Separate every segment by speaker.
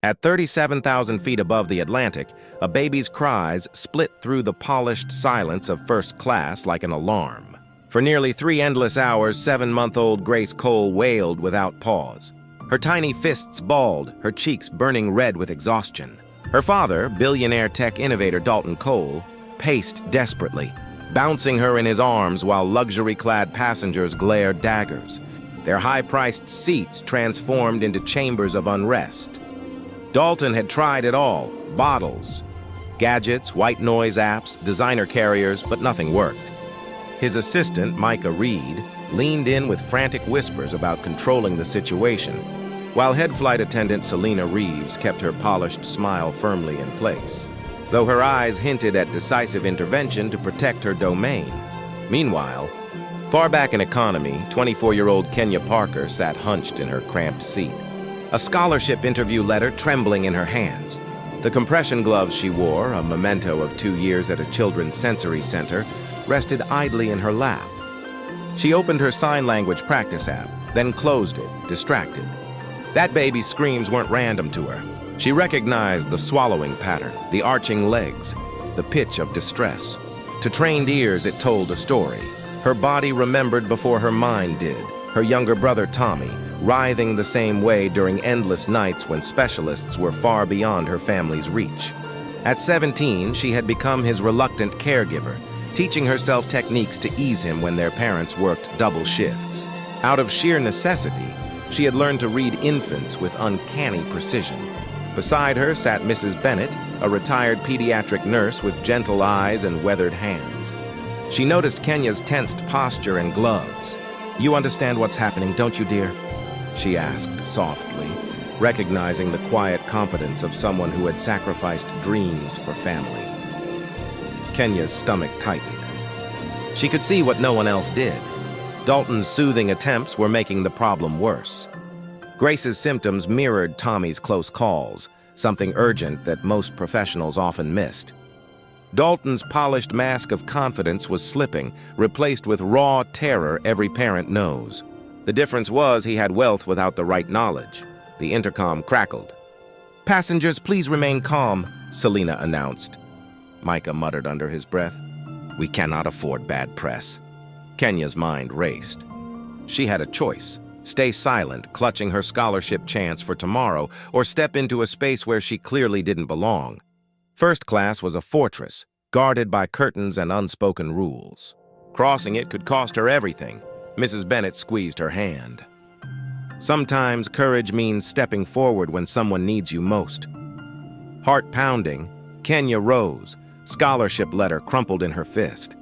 Speaker 1: At 37,000 feet above the Atlantic, a baby's cries split through the polished silence of first class like an alarm. For nearly 3 endless hours, 7-month-old Grace Cole wailed without pause. Her tiny fists balled, her cheeks burning red with exhaustion. Her father, billionaire tech innovator Dalton Cole, paced desperately, bouncing her in his arms while luxury-clad passengers glared daggers. Their high-priced seats transformed into chambers of unrest. Dalton had tried it all: bottles, gadgets, white noise apps, designer carriers, but nothing worked. His assistant, Micah Reed, leaned in with frantic whispers about controlling the situation, while head flight attendant Selena Reeves kept her polished smile firmly in place, though her eyes hinted at decisive intervention to protect her domain. Meanwhile, far back in economy, 24-year-old Kenya Parker sat hunched in her cramped seat, a scholarship interview letter trembling in her hands. The compression gloves she wore, a memento of 2 years at a children's sensory center, rested idly in her lap. She opened her sign language practice app, then closed it, distracted. That baby's screams weren't random to her. She recognized the swallowing pattern, the arching legs, the pitch of distress. To trained ears, it told a story. Her body remembered before her mind did. Her younger brother, Tommy, writhing the same way during endless nights when specialists were far beyond her family's reach. At 17, she had become his reluctant caregiver, teaching herself techniques to ease him when their parents worked double shifts. Out of sheer necessity, she had learned to read infants with uncanny precision. Beside her sat Mrs. Bennett, a retired pediatric nurse with gentle eyes and weathered hands. She noticed Kenya's tensed posture and gloves. "You understand what's happening, don't you, dear?" she asked softly, recognizing the quiet confidence of someone who had sacrificed dreams for family. Kenya's stomach tightened. She could see what no one else did. Dalton's soothing attempts were making the problem worse. Grace's symptoms mirrored Tommy's close calls, something urgent that most professionals often missed. Dalton's polished mask of confidence was slipping, replaced with raw terror every parent knows. The difference was he had wealth without the right knowledge. The intercom crackled. "Passengers, please remain calm," Selena announced. Micah muttered under his breath. "We cannot afford bad press." Kenya's mind raced. She had a choice: stay silent, clutching her scholarship chance for tomorrow, or step into a space where she clearly didn't belong. First class was a fortress, guarded by curtains and unspoken rules. Crossing it could cost her everything. Mrs. Bennett squeezed her hand. Sometimes courage means stepping forward when someone needs you most. Heart pounding, Kenya rose, scholarship letter crumpled in her fist.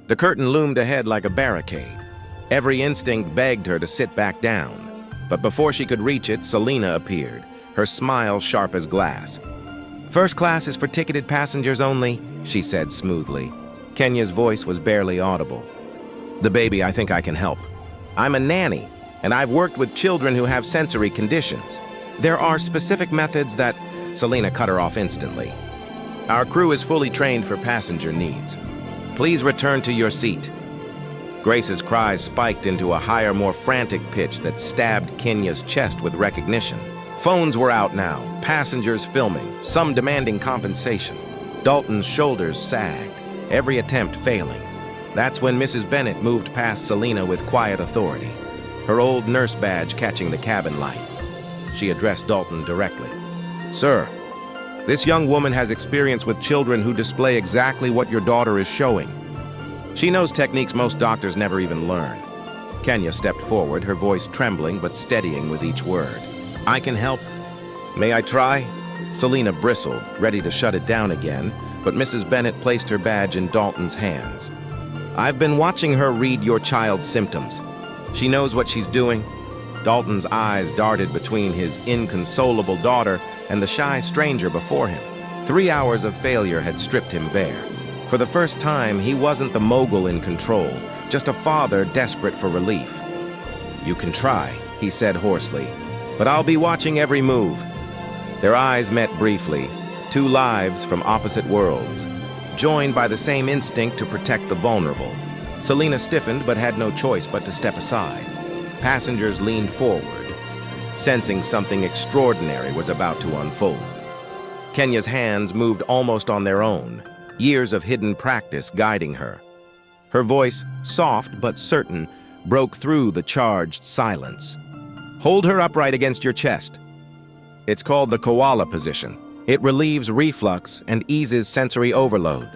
Speaker 1: The curtain loomed ahead like a barricade. Every instinct begged her to sit back down. But before she could reach it, Selena appeared, her smile sharp as glass. "First class is for ticketed passengers only," she said smoothly. Kenya's voice was barely audible. "The baby, I think I can help. I'm a nanny, and I've worked with children who have sensory conditions. There are specific methods that—" Selena cut her off instantly. "Our crew is fully trained for passenger needs. Please return to your seat." Grace's cries spiked into a higher, more frantic pitch that stabbed Kenya's chest with recognition. Phones were out now, passengers filming, some demanding compensation. Dalton's shoulders sagged, every attempt failing. That's when Mrs. Bennett moved past Selena with quiet authority, her old nurse badge catching the cabin light. She addressed Dalton directly. "Sir, this young woman has experience with children who display exactly what your daughter is showing. She knows techniques most doctors never even learn." Kenya stepped forward, her voice trembling but steadying with each word. "I can help. May I try?" Selena bristled, ready to shut it down again, but Mrs. Bennett placed her badge in Dalton's hands. "I've been watching her read your child's symptoms. She knows what she's doing." Dalton's eyes darted between his inconsolable daughter and the shy stranger before him. 3 hours of failure had stripped him bare. For the first time, he wasn't the mogul in control, just a father desperate for relief. "You can try," he said hoarsely, "but I'll be watching every move." Their eyes met briefly, 2 lives from opposite worlds, joined by the same instinct to protect the vulnerable. Selena stiffened but had no choice but to step aside. Passengers leaned forward. sensing something extraordinary was about to unfold. Kenya's hands moved almost on their own, years of hidden practice guiding her. Her voice, soft but certain, broke through the charged silence. Hold her upright against your chest. It's called the koala position. It relieves reflux and eases sensory overload.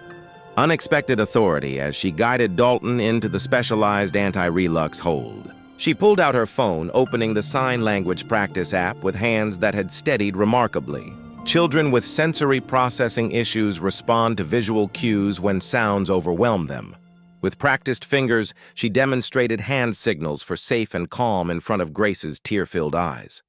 Speaker 1: Unexpected authority as she guided Dalton into the specialized anti-relux hold. She pulled out her phone, opening the sign language practice app with hands that had steadied remarkably. Children with sensory processing issues respond to visual cues when sounds overwhelm them. With practiced fingers, she demonstrated hand signals for safe and calm in front of Grace's tear-filled eyes.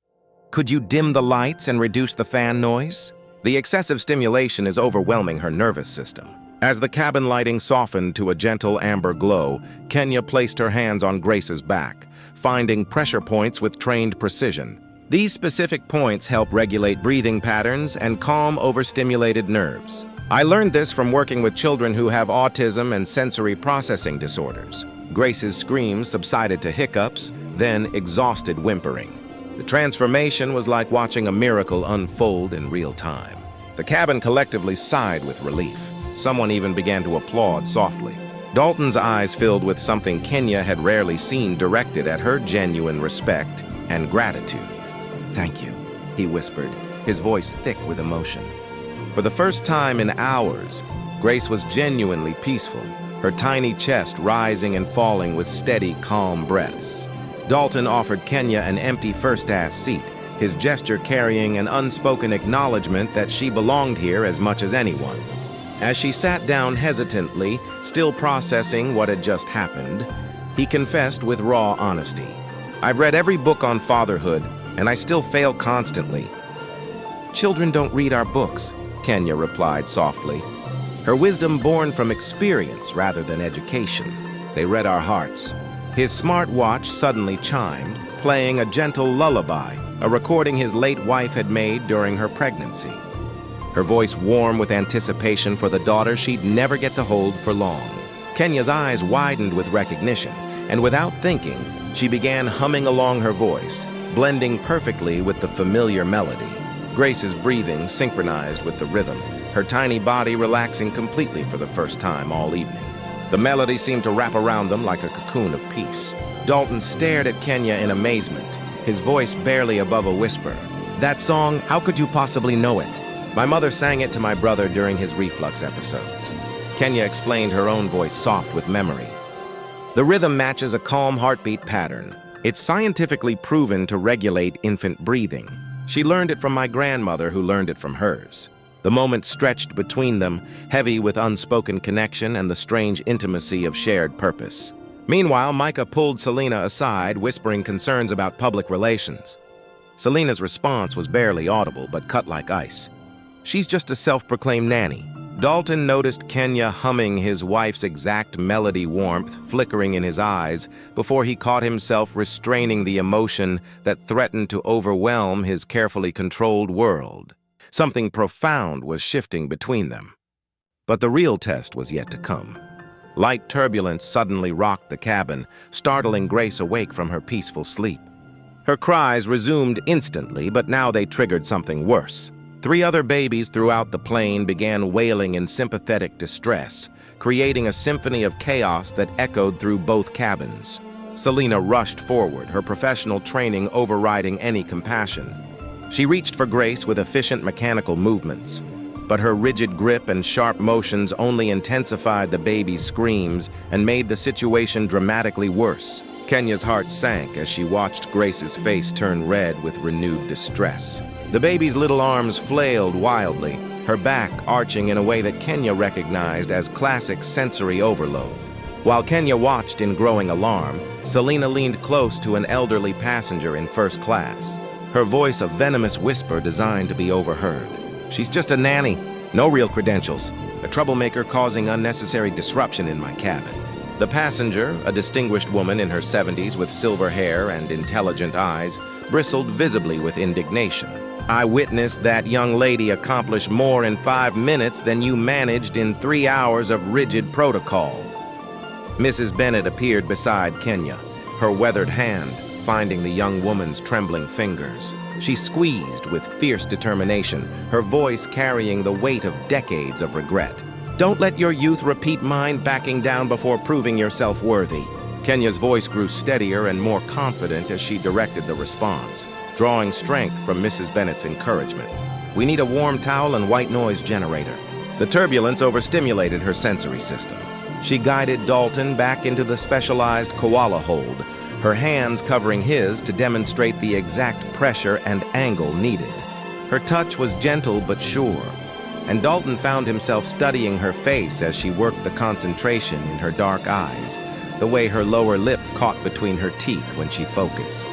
Speaker 1: Could you dim the lights and reduce the fan noise? The excessive stimulation is overwhelming her nervous system. As the cabin lighting softened to a gentle amber glow, Kenya placed her hands on Grace's back, finding pressure points with trained precision. These specific points help regulate breathing patterns and calm overstimulated nerves. I learned this from working with children who have autism and sensory processing disorders. Grace's screams subsided to hiccups, then exhausted whimpering. The transformation was like watching a miracle unfold in real time. The cabin collectively sighed with relief. Someone even began to applaud softly. Dalton's eyes filled with something Kenya had rarely seen directed at her genuine respect and gratitude. "Thank you," he whispered, his voice thick with emotion. For the first time in hours, Grace was genuinely peaceful, her tiny chest rising and falling with steady, calm breaths. Dalton offered Kenya an empty first-class seat, his gesture carrying an unspoken acknowledgement that she belonged here as much as anyone. As she sat down hesitantly, still processing what had just happened, he confessed with raw honesty. "I've read every book on fatherhood, and I still fail constantly." "Children don't read our books," Kenya replied softly. Her wisdom born from experience rather than education. "They read our hearts." His smartwatch suddenly chimed, playing a gentle lullaby, a recording his late wife had made during her pregnancy. Her voice warm with anticipation for the daughter she'd never get to hold for long. Kenya's eyes widened with recognition, and without thinking, she began humming along her voice, blending perfectly with the familiar melody. Grace's breathing synchronized with the rhythm, her tiny body relaxing completely for the first time all evening. The melody seemed to wrap around them like a cocoon of peace. Dalton stared at Kenya in amazement, his voice barely above a whisper. "That song, how could you possibly know it?" "My mother sang it to my brother during his reflux episodes." Kenya explained, her own voice soft with memory. "The rhythm matches a calm heartbeat pattern. It's scientifically proven to regulate infant breathing. She learned it from my grandmother, who learned it from hers." The moment stretched between them, heavy with unspoken connection and the strange intimacy of shared purpose. Meanwhile, Micah pulled Selena aside, whispering concerns about public relations. Selena's response was barely audible, but cut like ice. "She's just a self-proclaimed nanny." Dalton noticed Kenya humming his wife's exact melody, warmth flickering in his eyes before he caught himself restraining the emotion that threatened to overwhelm his carefully controlled world. Something profound was shifting between them. But the real test was yet to come. Light turbulence suddenly rocked the cabin, startling Grace awake from her peaceful sleep. Her cries resumed instantly, but now they triggered something worse. 3 other babies throughout the plane began wailing in sympathetic distress, creating a symphony of chaos that echoed through both cabins. Selena rushed forward, her professional training overriding any compassion. She reached for Grace with efficient mechanical movements, but her rigid grip and sharp motions only intensified the baby's screams and made the situation dramatically worse. Kenya's heart sank as she watched Grace's face turn red with renewed distress. The baby's little arms flailed wildly, her back arching in a way that Kenya recognized as classic sensory overload. While Kenya watched in growing alarm, Selena leaned close to an elderly passenger in first class, her voice a venomous whisper designed to be overheard. "She's just a nanny, no real credentials, a troublemaker causing unnecessary disruption in my cabin." The passenger, a distinguished woman in her 70s with silver hair and intelligent eyes, bristled visibly with indignation. "I witnessed that young lady accomplish more in 5 minutes than you managed in 3 hours of rigid protocol." Mrs. Bennett appeared beside Kenya, her weathered hand finding the young woman's trembling fingers. She squeezed with fierce determination, her voice carrying the weight of decades of regret. "Don't let your youth repeat mine, backing down before proving yourself worthy." Kenya's voice grew steadier and more confident as she directed the response, drawing strength from Mrs. Bennett's encouragement. "We need a warm towel and white noise generator." The turbulence overstimulated her sensory system. She guided Dalton back into the specialized koala hold, her hands covering his to demonstrate the exact pressure and angle needed. Her touch was gentle but sure, and Dalton found himself studying her face as she worked the concentration in her dark eyes, the way her lower lip caught between her teeth when she focused.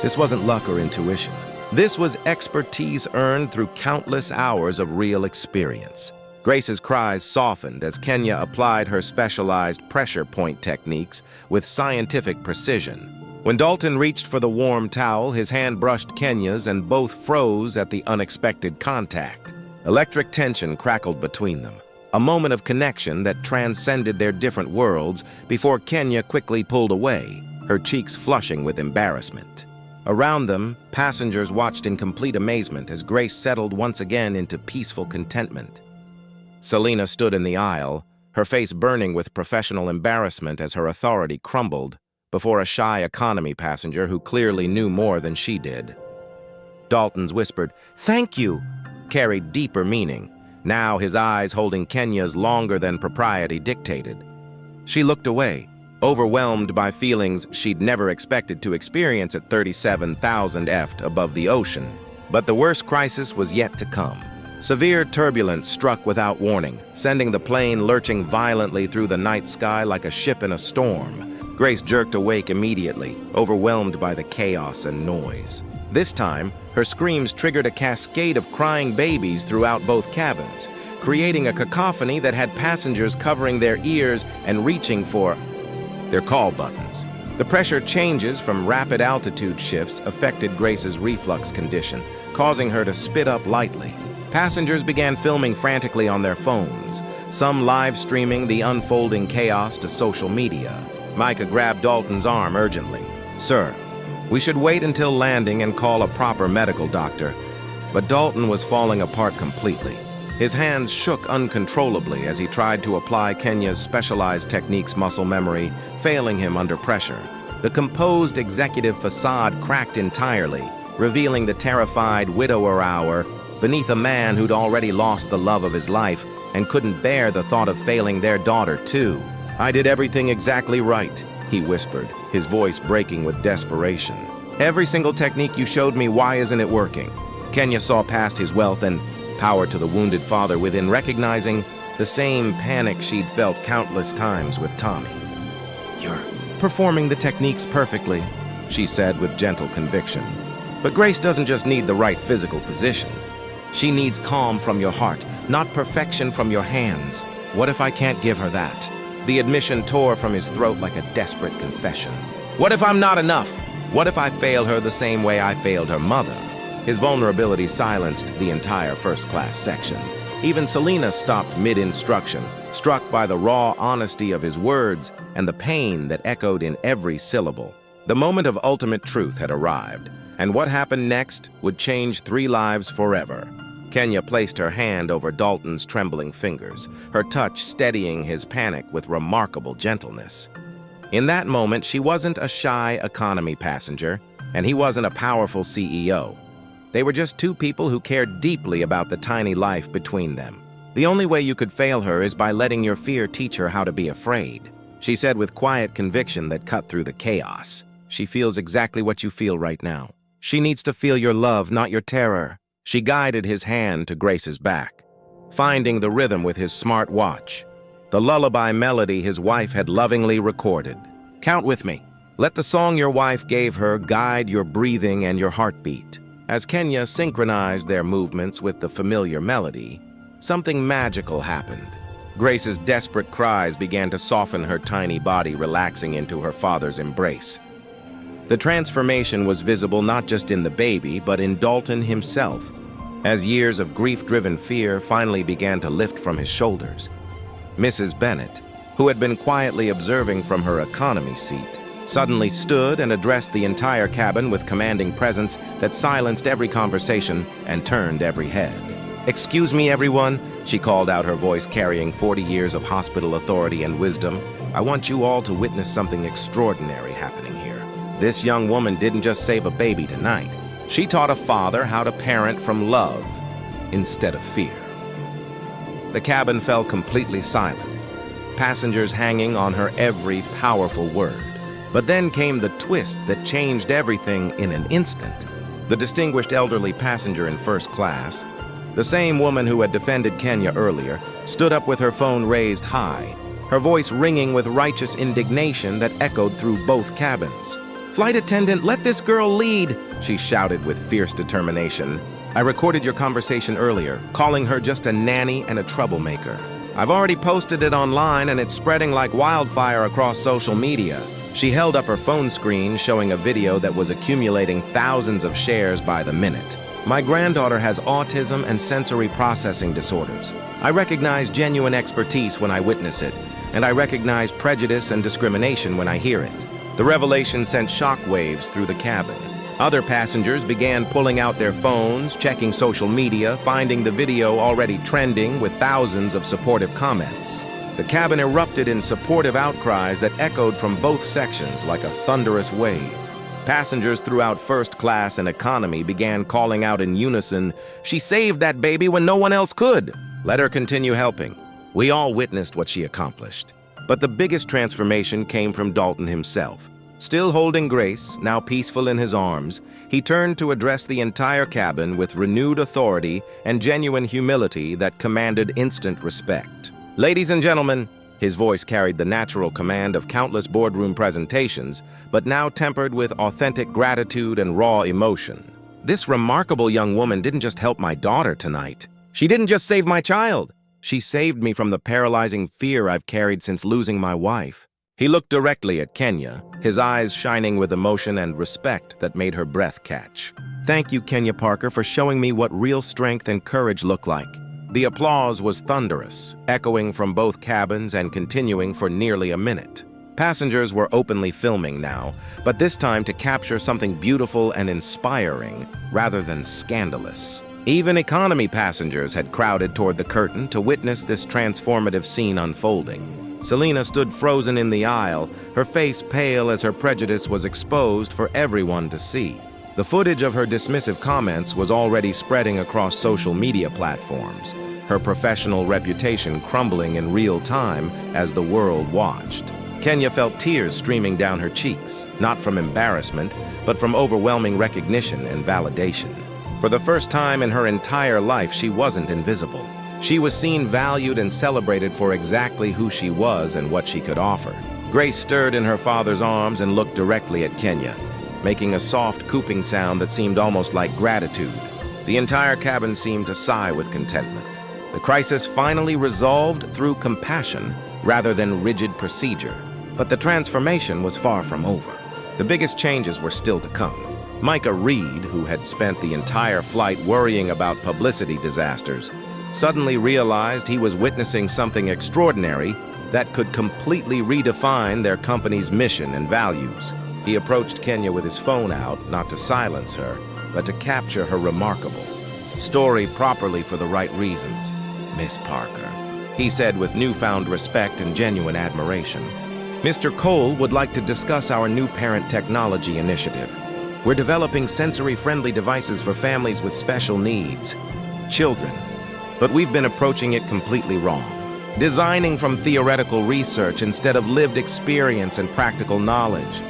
Speaker 1: This wasn't luck or intuition. This was expertise earned through countless hours of real experience. Grace's cries softened as Kenya applied her specialized pressure point techniques with scientific precision. When Dalton reached for the warm towel, his hand brushed Kenya's and both froze at the unexpected contact. Electric tension crackled between them, a moment of connection that transcended their different worlds before Kenya quickly pulled away, her cheeks flushing with embarrassment. Around them, passengers watched in complete amazement as Grace settled once again into peaceful contentment. Selena stood in the aisle, her face burning with professional embarrassment as her authority crumbled before a shy economy passenger who clearly knew more than she did. Dalton's whispered, "Thank you," carried deeper meaning, now his eyes holding Kenya's longer than propriety dictated. She looked away, overwhelmed by feelings she'd never expected to experience at 37,000 ft above the ocean. But the worst crisis was yet to come. Severe turbulence struck without warning, sending the plane lurching violently through the night sky like a ship in a storm. Grace jerked awake immediately, overwhelmed by the chaos and noise. This time, her screams triggered a cascade of crying babies throughout both cabins, creating a cacophony that had passengers covering their ears and reaching for their call buttons. The pressure changes from rapid altitude shifts affected Grace's reflux condition, causing her to spit up lightly. Passengers began filming frantically on their phones, some live streaming the unfolding chaos to social media. Micah grabbed Dalton's arm urgently. "Sir, we should wait until landing and call a proper medical doctor." But Dalton was falling apart completely. His hands shook uncontrollably as he tried to apply Kenya's specialized techniques muscle memory, failing him under pressure. The composed executive facade cracked entirely, revealing the terrified widower hour beneath a man who'd already lost the love of his life and couldn't bear the thought of failing their daughter, too. "I did everything exactly right," he whispered, his voice breaking with desperation. "Every single technique you showed me, why isn't it working?" Kenya saw past his wealth and power to the wounded father within, recognizing the same panic she'd felt countless times with Tommy. "You're performing the techniques perfectly," she said with gentle conviction. "But Grace doesn't just need the right physical position. She needs calm from your heart, not perfection from your hands. What if I can't give her that?" The admission tore from his throat like a desperate confession. "What if I'm not enough? What if I fail her the same way I failed her mother?" His vulnerability silenced the entire first-class section. Even Selena stopped mid-instruction, struck by the raw honesty of his words and the pain that echoed in every syllable. The moment of ultimate truth had arrived, and what happened next would change 3 lives forever. Kenya placed her hand over Dalton's trembling fingers, her touch steadying his panic with remarkable gentleness. In that moment, she wasn't a shy economy passenger, and he wasn't a powerful CEO. They were just 2 people who cared deeply about the tiny life between them. "The only way you could fail her is by letting your fear teach her how to be afraid," she said with quiet conviction that cut through the chaos. "She feels exactly what you feel right now. She needs to feel your love, not your terror." She guided his hand to Grace's back, finding the rhythm with his smart watch, the lullaby melody his wife had lovingly recorded. "Count with me. Let the song your wife gave her guide your breathing and your heartbeat." As Kenya synchronized their movements with the familiar melody, something magical happened. Grace's desperate cries began to soften her tiny body, relaxing into her father's embrace. The transformation was visible not just in the baby, but in Dalton himself, as years of grief-driven fear finally began to lift from his shoulders. Mrs. Bennett, who had been quietly observing from her economy seat, suddenly stood and addressed the entire cabin with commanding presence that silenced every conversation and turned every head. "Excuse me, everyone," she called out, her voice carrying 40 years of hospital authority and wisdom. "I want you all to witness something extraordinary happening here. This young woman didn't just save a baby tonight. She taught a father how to parent from love instead of fear." The cabin fell completely silent, passengers hanging on her every powerful word. But then came the twist that changed everything in an instant. The distinguished elderly passenger in first class, the same woman who had defended Kenya earlier, stood up with her phone raised high, her voice ringing with righteous indignation that echoed through both cabins. "Flight attendant, let this girl lead," she shouted with fierce determination. "I recorded your conversation earlier, calling her just a nanny and a troublemaker. I've already posted it online and it's spreading like wildfire across social media." She held up her phone screen showing a video that was accumulating thousands of shares by the minute. "My granddaughter has autism and sensory processing disorders. I recognize genuine expertise when I witness it, and I recognize prejudice and discrimination when I hear it." The revelation sent shockwaves through the cabin. Other passengers began pulling out their phones, checking social media, finding the video already trending with thousands of supportive comments. The cabin erupted in supportive outcries that echoed from both sections like a thunderous wave. Passengers throughout first class and economy began calling out in unison, "She saved that baby when no one else could. Let her continue helping." We all witnessed what she accomplished. But the biggest transformation came from Dalton himself. Still holding Grace, now peaceful in his arms, he turned to address the entire cabin with renewed authority and genuine humility that commanded instant respect. "Ladies and gentlemen," his voice carried the natural command of countless boardroom presentations, but now tempered with authentic gratitude and raw emotion. "This remarkable young woman didn't just help my daughter tonight. She didn't just save my child. She saved me from the paralyzing fear I've carried since losing my wife." He looked directly at Kenya, his eyes shining with emotion and respect that made her breath catch. "Thank you, Kenya Parker, for showing me what real strength and courage look like." The applause was thunderous, echoing from both cabins and continuing for nearly a minute. Passengers were openly filming now, but this time to capture something beautiful and inspiring rather than scandalous. Even economy passengers had crowded toward the curtain to witness this transformative scene unfolding. Selena stood frozen in the aisle, her face pale as her prejudice was exposed for everyone to see. The footage of her dismissive comments was already spreading across social media platforms, her professional reputation crumbling in real time as the world watched. Kenya felt tears streaming down her cheeks, not from embarrassment, but from overwhelming recognition and validation. For the first time in her entire life, she wasn't invisible. She was seen, valued, and celebrated for exactly who she was and what she could offer. Grace stirred in her father's arms and looked directly at Kenya, making a soft cooing sound that seemed almost like gratitude. The entire cabin seemed to sigh with contentment. The crisis finally resolved through compassion rather than rigid procedure. But the transformation was far from over. The biggest changes were still to come. Micah Reed, who had spent the entire flight worrying about publicity disasters, suddenly realized he was witnessing something extraordinary that could completely redefine their company's mission and values. He approached Kenya with his phone out, not to silence her, but to capture her remarkable story properly for the right reasons. "Miss Parker," he said with newfound respect and genuine admiration. "Mr. Cole would like to discuss our new parent technology initiative. We're developing sensory-friendly devices for families with special needs, children. But we've been approaching it completely wrong, designing from theoretical research instead of lived experience and practical knowledge."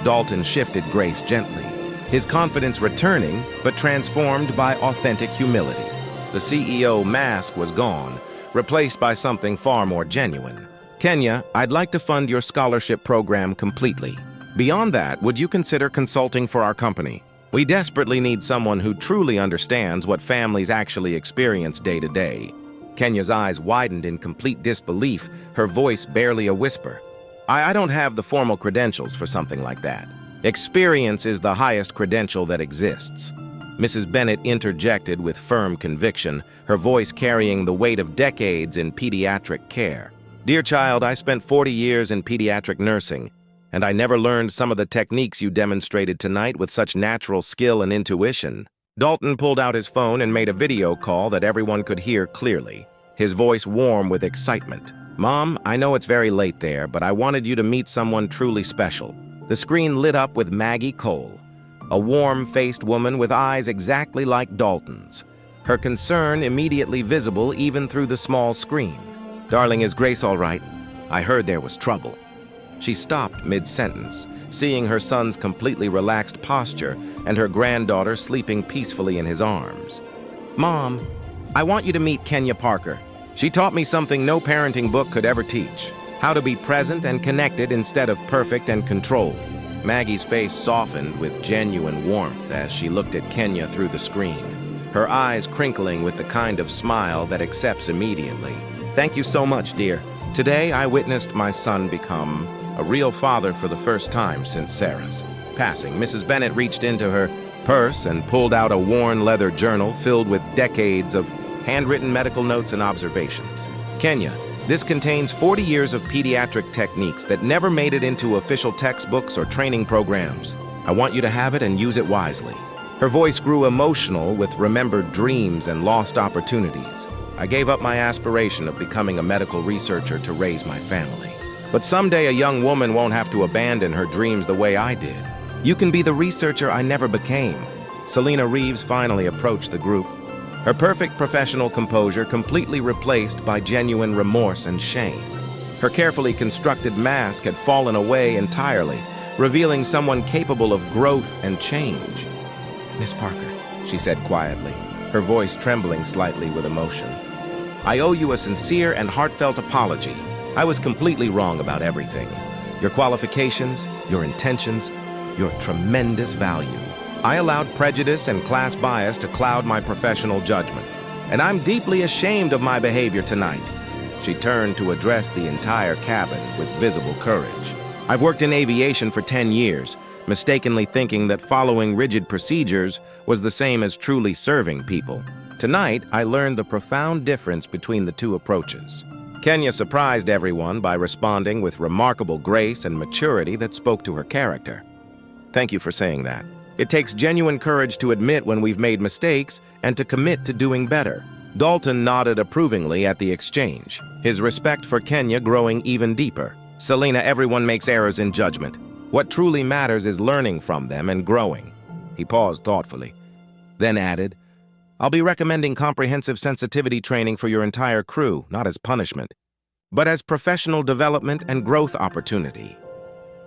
Speaker 1: Dalton shifted Grace gently, his confidence returning, but transformed by authentic humility. The CEO mask was gone, replaced by something far more genuine. "Kenya, I'd like to fund your scholarship program completely. Beyond that, would you consider consulting for our company? We desperately need someone who truly understands what families actually experience day to day." Kenya's eyes widened in complete disbelief, her voice barely a whisper. I don't have the formal credentials for something like that. Experience is the highest credential that exists." Mrs. Bennett interjected with firm conviction, her voice carrying the weight of decades in pediatric care. "Dear child, I spent 40 years in pediatric nursing. And I never learned some of the techniques you demonstrated tonight with such natural skill and intuition. Dalton pulled out his phone and made a video call that everyone could hear clearly, his voice warm with excitement. "Mom, I know it's very late there, but I wanted you to meet someone truly special." The screen lit up with Maggie Cole, a warm-faced woman with eyes exactly like Dalton's, her concern immediately visible even through the small screen. "Darling, is Grace all right? I heard there was trouble." She stopped mid-sentence, seeing her son's completely relaxed posture and her granddaughter sleeping peacefully in his arms. "Mom, I want you to meet Kenya Parker. She taught me something no parenting book could ever teach: how to be present and connected instead of perfect and controlled." Maggie's face softened with genuine warmth as she looked at Kenya through the screen, her eyes crinkling with the kind of smile that accepts immediately. "Thank you so much, dear. Today I witnessed my son become a real father for the first time since Sarah's passing." Mrs. Bennett reached into her purse and pulled out a worn leather journal filled with decades of handwritten medical notes and observations. "Kenya, this contains 40 years of pediatric techniques that never made it into official textbooks or training programs. I want you to have it and use it wisely." Her voice grew emotional with remembered dreams and lost opportunities. "I gave up my aspiration of becoming a medical researcher to raise my family. But someday a young woman won't have to abandon her dreams the way I did. You can be the researcher I never became." Selena Reeves finally approached the group, her perfect professional composure completely replaced by genuine remorse and shame. Her carefully constructed mask had fallen away entirely, revealing someone capable of growth and change. "Miss Parker," she said quietly, her voice trembling slightly with emotion, "I owe you a sincere and heartfelt apology. I was completely wrong about everything. Your qualifications, your intentions, your tremendous value. I allowed prejudice and class bias to cloud my professional judgment, and I'm deeply ashamed of my behavior tonight." She turned to address the entire cabin with visible courage. "I've worked in aviation for 10 years, mistakenly thinking that following rigid procedures was the same as truly serving people. Tonight, I learned the profound difference between the two approaches." Kenya surprised everyone by responding with remarkable grace and maturity that spoke to her character. "Thank you for saying that. It takes genuine courage to admit when we've made mistakes and to commit to doing better." Dalton nodded approvingly at the exchange, his respect for Kenya growing even deeper. "Selena, everyone makes errors in judgment. What truly matters is learning from them and growing." He paused thoughtfully, then added, "I'll be recommending comprehensive sensitivity training for your entire crew, not as punishment, but as professional development and growth opportunity."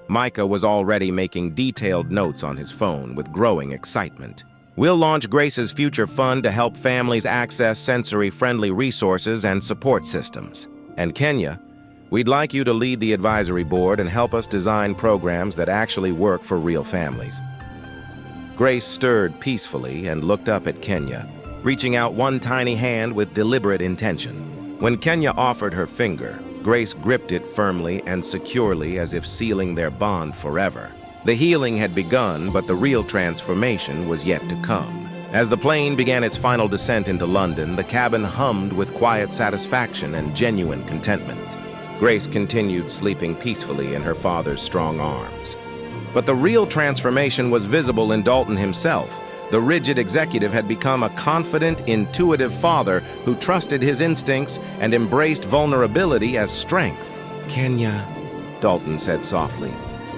Speaker 1: Micah was already making detailed notes on his phone with growing excitement. "We'll launch Grace's Future Fund to help families access sensory-friendly resources and support systems. And Kenya, we'd like you to lead the advisory board and help us design programs that actually work for real families." Grace stirred peacefully and looked up at Kenya, reaching out one tiny hand with deliberate intention. When Kenya offered her finger, Grace gripped it firmly and securely as if sealing their bond forever. The healing had begun, but the real transformation was yet to come. As the plane began its final descent into London, the cabin hummed with quiet satisfaction and genuine contentment. Grace continued sleeping peacefully in her father's strong arms. But the real transformation was visible in Dalton himself. The rigid executive had become a confident, intuitive father who trusted his instincts and embraced vulnerability as strength. "Kenya," Dalton said softly,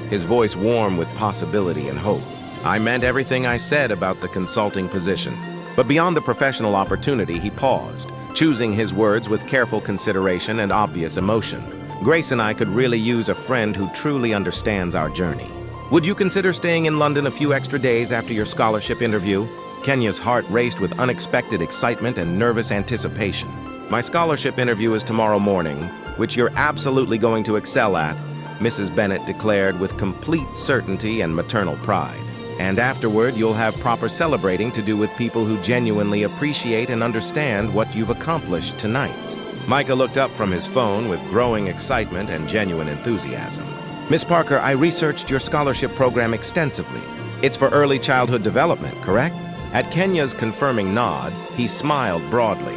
Speaker 1: his voice warm with possibility and hope, "I meant everything I said about the consulting position." But beyond the professional opportunity, he paused, choosing his words with careful consideration and obvious emotion. "Grace and I could really use a friend who truly understands our journey. Would you consider staying in London a few extra days after your scholarship interview?" Kenya's heart raced with unexpected excitement and nervous anticipation. "My scholarship interview is tomorrow morning, which you're absolutely going to excel at," Mrs. Bennett declared with complete certainty and maternal pride. "And afterward, you'll have proper celebrating to do with people who genuinely appreciate and understand what you've accomplished tonight." Micah looked up from his phone with growing excitement and genuine enthusiasm. "Miss Parker, I researched your scholarship program extensively. It's for early childhood development, correct?" At Kenya's confirming nod, he smiled broadly.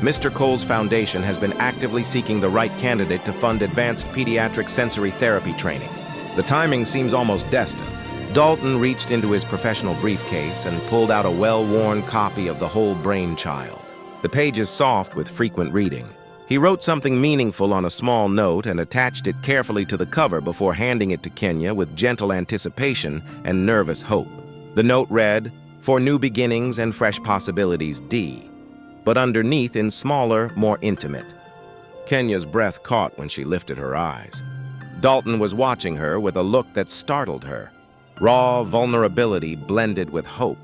Speaker 1: "Mr. Cole's foundation has been actively seeking the right candidate to fund advanced pediatric sensory therapy training. The timing seems almost destined. Dalton reached into his professional briefcase and pulled out a well-worn copy of The Whole Brain Child. The page is soft with frequent reading. He wrote something meaningful on a small note and attached it carefully to the cover before handing it to Kenya with gentle anticipation and nervous hope. The note read, "For new beginnings and fresh possibilities, D." But underneath, in smaller, more intimate. Kenya's breath caught when she lifted her eyes. Dalton was watching her with a look that startled her. Raw vulnerability blended with hope.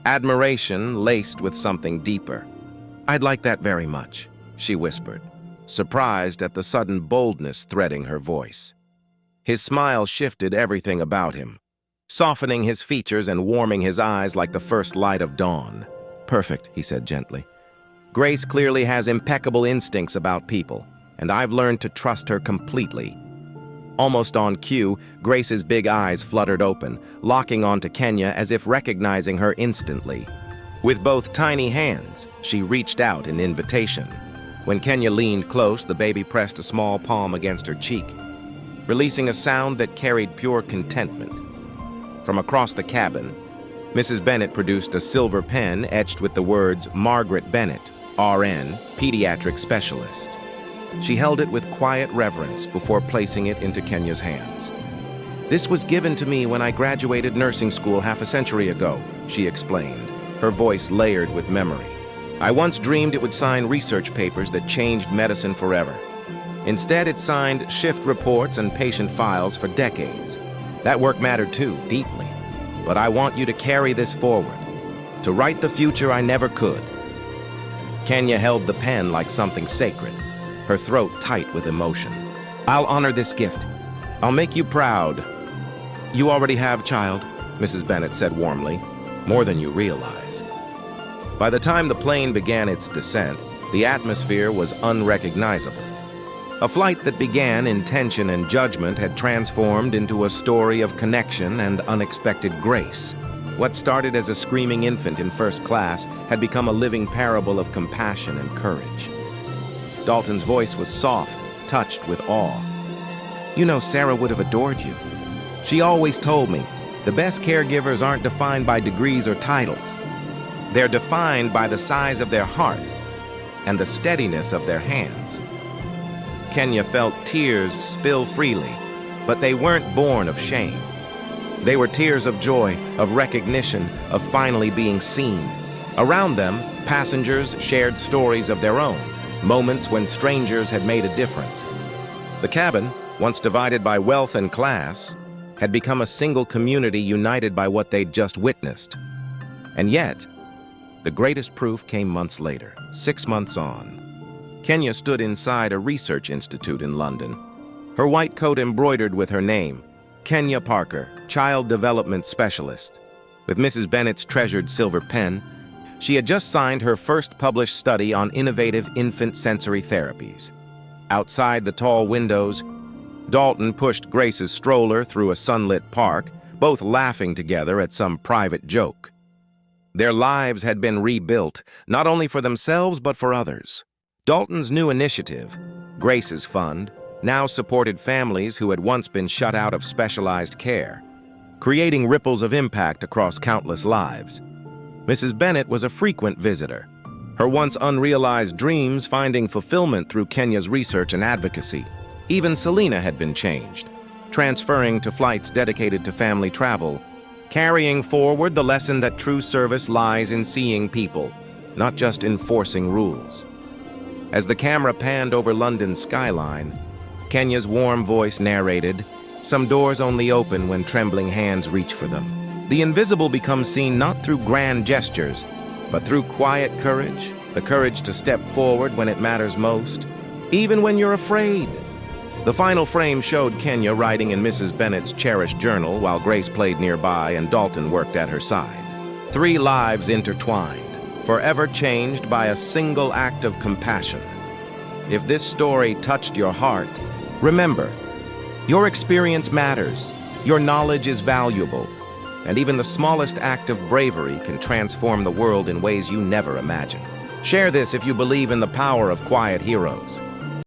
Speaker 1: Admiration laced with something deeper. "I'd like that very much," she whispered, surprised at the sudden boldness threading her voice. His smile shifted everything about him, softening his features and warming his eyes like the first light of dawn. "Perfect," he said gently. "Grace clearly has impeccable instincts about people, and I've learned to trust her completely." Almost on cue, Grace's big eyes fluttered open, locking onto Kenya as if recognizing her instantly. With both tiny hands, she reached out in invitation. When Kenya leaned close, the baby pressed a small palm against her cheek, releasing a sound that carried pure contentment. From across the cabin, Mrs. Bennett produced a silver pen etched with the words Margaret Bennett, RN, Pediatric Specialist. She held it with quiet reverence before placing it into Kenya's hands. "This was given to me when I graduated nursing school half a century ago," she explained, her voice layered with memory. "I once dreamed it would sign research papers that changed medicine forever. Instead, it signed shift reports and patient files for decades. That work mattered too, deeply. But I want you to carry this forward, to write the future I never could." Kenya held the pen like something sacred, her throat tight with emotion. "I'll honor this gift. I'll make you proud." "You already have, child," Mrs. Bennett said warmly, "more than you realize." By the time the plane began its descent, the atmosphere was unrecognizable. A flight that began in tension and judgment had transformed into a story of connection and unexpected grace. What started as a screaming infant in first class had become a living parable of compassion and courage. Dalton's voice was soft, touched with awe. "You know, Sarah would have adored you. She always told me, the best caregivers aren't defined by degrees or titles. They're defined by the size of their heart and the steadiness of their hands." Kenya felt tears spill freely, but they weren't born of shame. They were tears of joy, of recognition, of finally being seen. Around them, passengers shared stories of their own, moments when strangers had made a difference. The cabin, once divided by wealth and class, had become a single community united by what they'd just witnessed. And yet, the greatest proof came months later, 6 months on. Kenya stood inside a research institute in London, her white coat embroidered with her name, Kenya Parker, Child Development Specialist. With Mrs. Bennett's treasured silver pen, she had just signed her first published study on innovative infant sensory therapies. Outside the tall windows, Dalton pushed Grace's stroller through a sunlit park, both laughing together at some private joke. Their lives had been rebuilt, not only for themselves but for others. Dalton's new initiative, Grace's Fund, now supported families who had once been shut out of specialized care, creating ripples of impact across countless lives. Mrs. Bennett was a frequent visitor, her once unrealized dreams finding fulfillment through Kenya's research and advocacy. Even Selena had been changed, transferring to flights dedicated to family travel, carrying forward the lesson that true service lies in seeing people, not just enforcing rules. As the camera panned over London's skyline, Kenya's warm voice narrated, "Some doors only open when trembling hands reach for them." The invisible becomes seen not through grand gestures, but through quiet courage, the courage to step forward when it matters most, even when you're afraid. The final frame showed Kenya writing in Mrs. Bennett's cherished journal while Grace played nearby and Dalton worked at her side. 3 lives intertwined, forever changed by a single act of compassion. If this story touched your heart, remember, your experience matters, your knowledge is valuable, and even the smallest act of bravery can transform the world in ways you never imagined. Share this if you believe in the power of quiet heroes.